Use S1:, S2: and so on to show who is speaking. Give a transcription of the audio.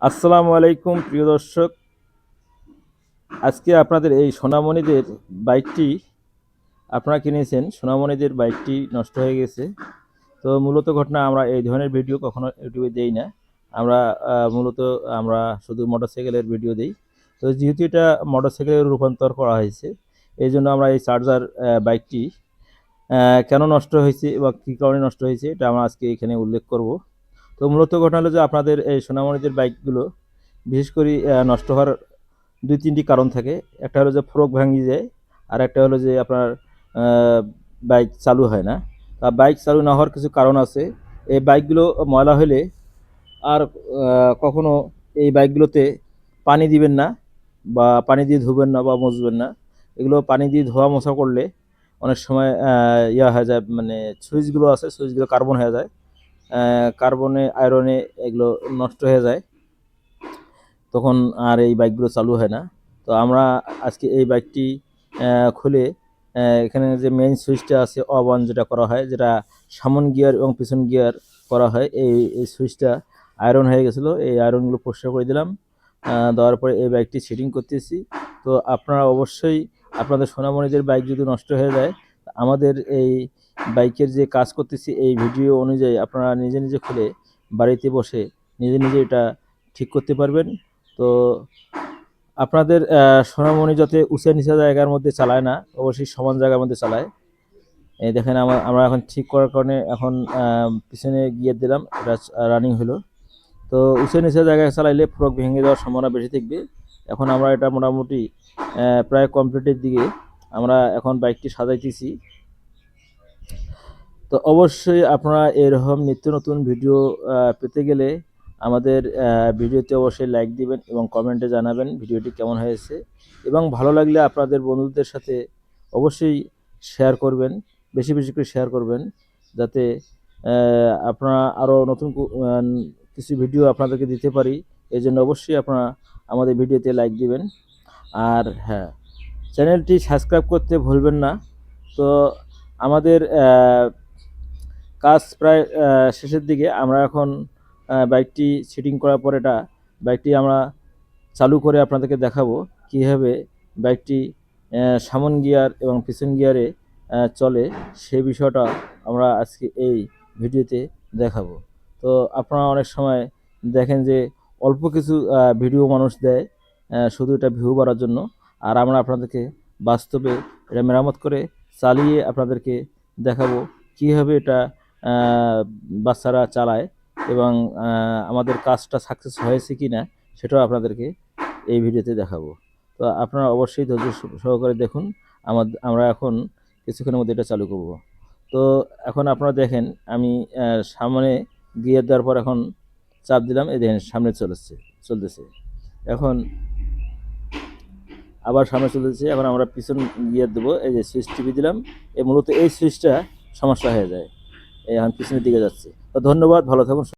S1: আসসালামু আলাইকুম প্রিয় দর্শক। আজকে আপনাদের এই সোনামণিদের বাইকটি আপনারা কিনেছেন, সোনামণিদের বাইকটি নষ্ট হয়ে গেছে। তো মূলত ঘটনা, আমরা এই ধরনের ভিডিও কখনো ইউটিউবে দেই না। আমরা মূলত আমরা শুধু মোটরসাইকেলের ভিডিও দিই। তো যেহেতু এটা মোটরসাইকেলে রূপান্তর করা হয়েছে, এই জন্য আমরা এই চার্জার বাইকটি কেন নষ্ট হয়েছে বা কী কারণে নষ্ট হয়েছে এটা আমরা আজকে এখানে উল্লেখ করব। তো মূলত ঘটনা হলো যে আপনাদের এই সোনামণিদের বাইকগুলো বিশেষ করে নষ্ট হওয়ার ২-৩টি কারণ থাকে। একটা হলো যে ফোরক ভাঙিয়ে যায়, আর একটা হলো যে আপনার বাইক চালু হয় না। বাইক চালু না হওয়ার কিছু কারণ আছে। এই বাইকগুলো ময়লা হলে আর কখনো এই বাইকগুলোতে পানি দিবেন না, বা পানি দিয়ে ধুবেন না বা মুছবেন না। এগুলো পানি দিয়ে ধোয়া মোছা করলে অনেক সময় ইয়া হয়ে যায়, মানে সুইচগুলো আছে, সুইচগুলো কার্বন হয়ে যায়। কার্বনে আয়রনে এগুলো নষ্ট হয়ে যায়, তখন আর এই বাইকগুলো চালু হয় না। তো আমরা আজকে এই বাইকটি খুলে এখানে যে মেইন সুইচটা আছে অফ অন যেটা করা হয়, যেটা সামন গিয়ার এবং পিছন গিয়ার করা হয়, এই সুইচটা আয়রন হয়ে গেছিলো। এই আয়রনগুলো পরিষ্কার করে দিলাম, দেওয়ার পরে এই বাইকটি সেটিং করতেছি। তো আপনারা অবশ্যই আপনাদের সোনামণিদের বাইক যদি নষ্ট হয়ে যায়, আমাদের এই বাইকের যে কাজ করতেছি এই ভিডিও অনুযায়ী আপনারা নিজে নিজে খুলে বাড়িতে বসে নিজে নিজে এটা ঠিক করতে পারবেন। তো আপনাদের সোনামণি যাতে উঁচা নিচা জায়গার মধ্যে চালায় না, অবশ্যই সমান জায়গার মধ্যে চালায়। এই দেখেন আমরা এখন ঠিক করার কারণে এখন পিছনে গিয়ে দিলাম, এটা রানিং হলো। তো উঁচু নিচে জায়গায় চালাইলে ফ্রক ভেঙে যাওয়ার সম্ভাবনা বেশি থাকবে। এখন আমরা এটা মোটামুটি প্রায় কমপ্লিটের দিকে আমরা এখন বাইকটি সাজাইতেছি। তো অবশ্যই আপনারা এরকম নিত্য নতুন ভিডিও পেতে গেলে আমাদের ভিডিওতে অবশ্যই লাইক দিবেন এবং কমেন্টে জানাবেন ভিডিওটি কেমন হয়েছে, এবং ভালো লাগলে আপনাদের বন্ধুদের সাথে অবশ্যই শেয়ার করবেন, বেশি বেশি করে শেয়ার করবেন, যাতে আপনারা আরও নতুন কিছু ভিডিও আপনাদেরকে দিতে পারি। এই জন্য অবশ্যই আপনারা আমাদের ভিডিওতে লাইক দিবেন। আর হ্যাঁ, চ্যানেলটি সাবস্ক্রাইব করতে ভুলবেন না। তো আমাদের কাজ প্রায় শেষের দিকে। আমরা এখন বাইকটি সেটিং করার পর বাইকটি আমরা চালু করে আপনাদেরকে দেখাবো কীভাবে বাইকটি সামন গিয়ার এবং পিছন গিয়ারে চলে, সেই বিষয়টা আমরা আজকে এই ভিডিওতে দেখাবো। তো আপনারা অনেক সময় দেখেন যে অল্প কিছু ভিডিও মানুষ দেয় শুধু এটা ভিউ বাড়ার জন্য, আর আমরা আপনাদেরকে বাস্তবে এটা মেরামত করে চালিয়ে আপনাদেরকে দেখাবো কীভাবে এটা বাচ্চারা চালায়, এবং আমাদের কাজটা সাকসেস হয়েছে কি না সেটাও আপনাদেরকে এই ভিডিওতে দেখাবো। তো আপনারা অবশ্যই ধৈর্য সহকারে দেখুন। আমরা এখন কিছুক্ষণের মধ্যে এটা চালু করব। তো এখন আপনারা দেখেন, আমি সামনে গিয়ার দেওয়ার পর এখন চাপ দিলাম, এই দেখেন সামনে চলতেছে। এখন আবার সামনে চলতেছে। এখন আমরা পিছন গিয়ার দেবো, এই যে সুইচ টিপে দিলাম, মূলত এই সুইচটা সমস্যা হয়ে যায়, এখন পিছনের দিকে যাচ্ছে। তো ধন্যবাদ, ভালো থাকুন।